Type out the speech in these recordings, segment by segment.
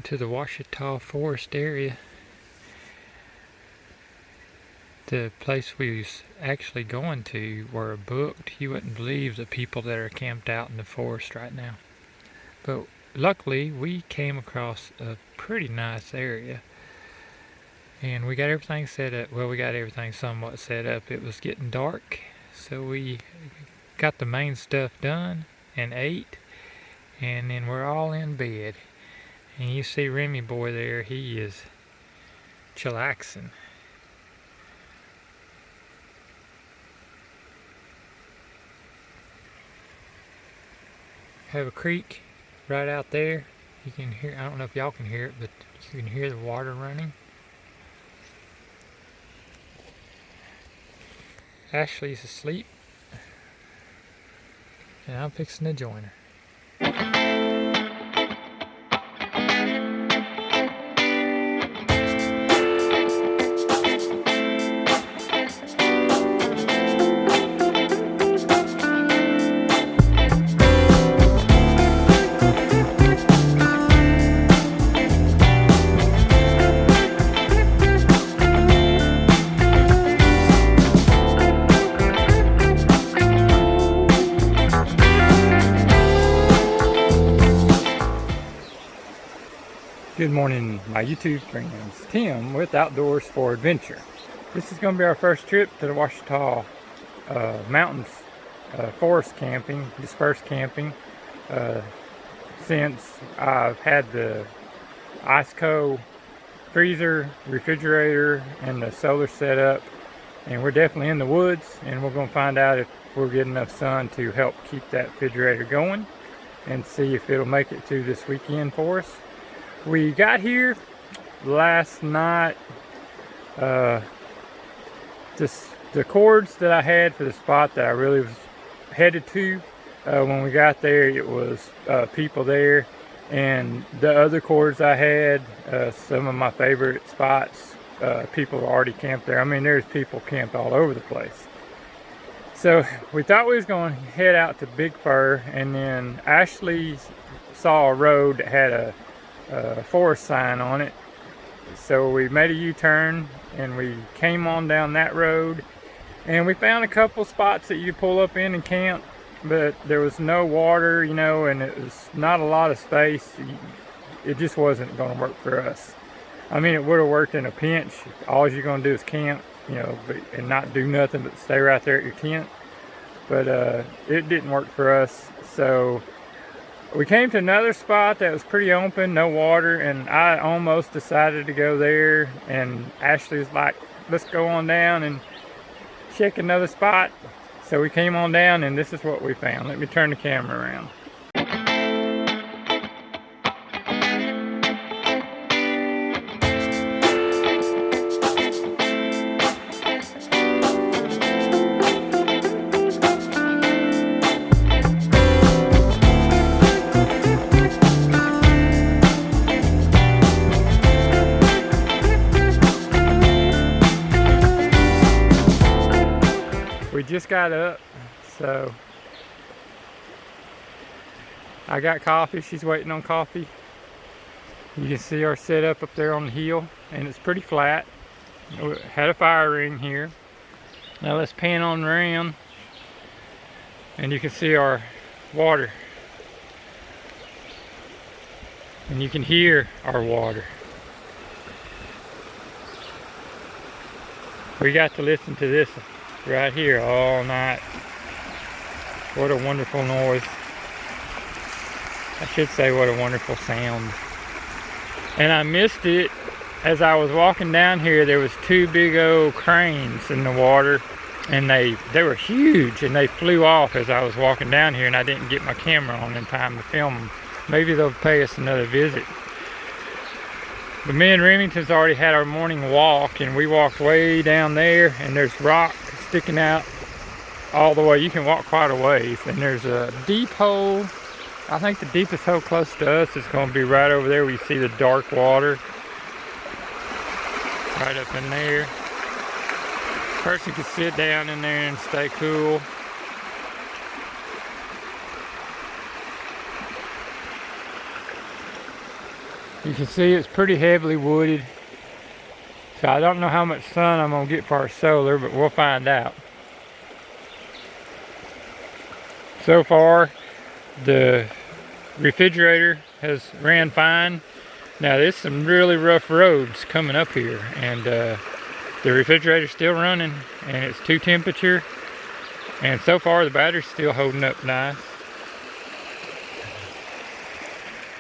to the Ouachita Forest area. The place we was actually going to were booked. You wouldn't believe the people that are camped out in the forest right now. But luckily we came across a pretty nice area. And we got everything set up. Well, we got everything somewhat set up. It was getting dark, so we got the main stuff done and ate. And then we're all in bed. And you see Remy boy there, he is chillaxing. Have a creek right out there. You can hear, I don't know if y'all can hear it, but you can hear the water running. Ashley's asleep, and I'm fixing to join her. Good morning, my YouTube friends. Tim with Outdoors for Adventure. This is going to be our first trip to the Ouachita Mountains forest camping, dispersed camping, since I've had the Iceco freezer, refrigerator, and the solar set up. And we're definitely in the woods, and we're going to find out if we'll get enough sun to help keep that refrigerator going and see if it'll make it through this weekend for us. We got here last night. Just the cords that I had for the spot that I really was headed to, when we got there, it was people there, and the other cords I had, some of my favorite spots, people already camped there. I mean, there's people camped all over the place. So we thought we was going to head out to Big Fir, and then Ashley saw a road that had a forest sign on it, so we made a U-turn and we came on down that road, and we found a couple spots that you could pull up in and camp, but there was no water, you know, and it was not a lot of space. It just wasn't going to work for us. I mean, it would have worked in a pinch. All you're going to do is camp, you know, and not do nothing but stay right there at your tent, but it didn't work for us. So we came to another spot that was pretty open, no water, and I almost decided to go there, and Ashley was like, let's go on down and check another spot. So we came on down, and this is what we found. Let me turn the camera around. We just got up, so I got coffee. She's waiting on coffee. You can see our setup up there on the hill, and it's pretty flat. We had a fire ring here. Now let's pan on around, and you can see our water, and you can hear our water. We got to listen to this right here all night. What a wonderful noise. I should say what a wonderful sound. And I missed it as I was walking down here. There was two big old cranes in the water, and they were huge, and they flew off as I was walking down here, and I didn't get my camera on in time to film them. Maybe they'll pay us another visit. But me and Remington's already had our morning walk, and we walked way down there, and there's rock sticking out all the way. You can walk quite a ways, and there's a deep hole. I think the deepest hole close to us is going to be right over there where you see the dark water. Right up in there. Person could sit down in there and stay cool. You can see it's pretty heavily wooded. So I don't know how much sun I'm gonna get for our solar, but we'll find out. So far, the refrigerator has ran fine. Now there's some really rough roads coming up here, and the refrigerator's still running, and it's 2 temperature, and so far the battery's still holding up nice.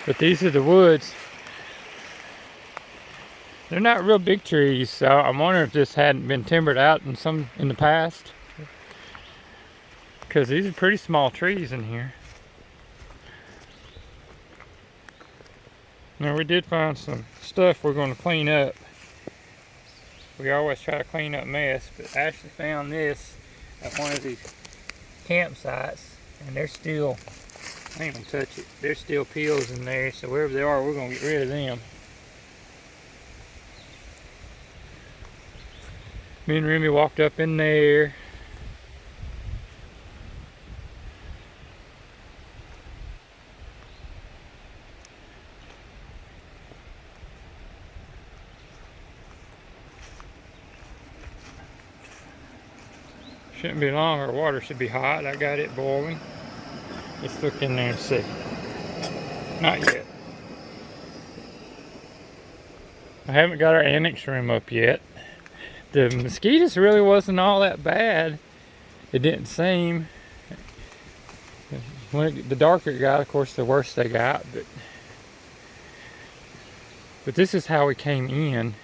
But these are the woods. They're not real big trees, so I'm wondering if this hadn't been timbered out in the past, because these are pretty small trees in here. Now we did find some stuff we're going to clean up. We always try to clean up mess, but Ashley found this at one of these campsites, and they're still, I ain't gonna touch it, there's still peels in there, so wherever they are, we're gonna get rid of them. Me and Remy walked up in there. Shouldn't be long, our water should be hot. I got it boiling. Let's look in there and see. Not yet. I haven't got our annex room up yet. The mosquitoes really wasn't all that bad. It didn't seem. The darker it got, of course, the worse they got. But this is how we came in.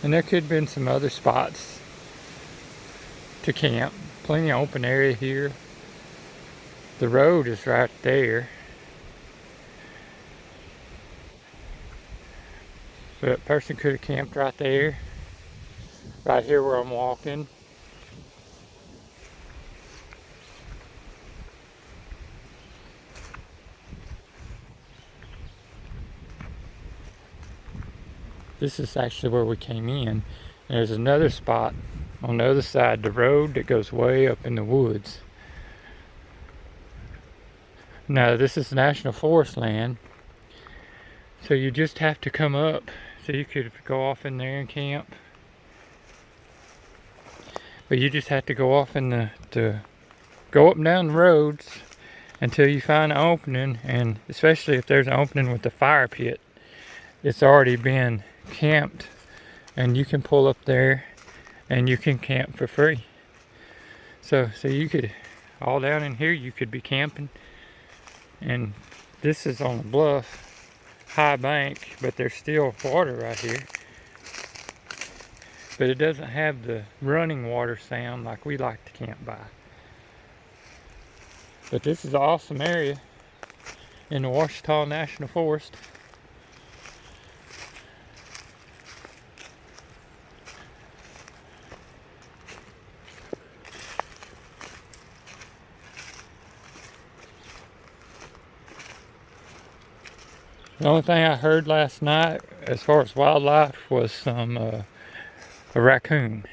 And there could have been some other spots to camp. Plenty of open area here. The road is right there. But a person could have camped right there. Right here where I'm walking. This is actually where we came in. There's another spot on the other side of the road that goes way up in the woods. Now this is National Forest land, so you just have to come up. So you could go off in there and camp, but you just have to go off in go up and down the roads until you find an opening, and especially if there's an opening with the fire pit, it's already been camped, and you can pull up there and you can camp for free. So you could, all down in here you could be camping, and this is on a bluff, high bank, but there's still water right here. But it doesn't have the running water sound like we like to camp by. But this is an awesome area in the Ouachita National Forest. The only thing I heard last night as far as wildlife was a raccoon.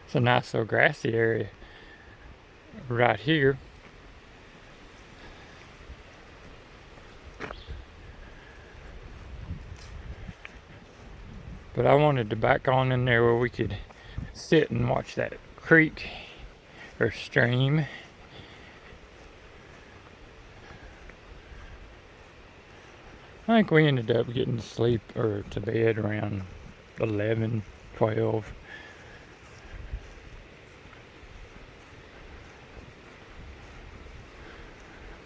It's a nice little grassy area right here. But I wanted to back on in there where we could sit and watch that creek or stream. I think we ended up getting to sleep or to bed around 11, 12.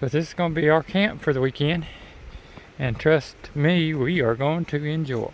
But this is going to be our camp for the weekend. And trust me, we are going to enjoy.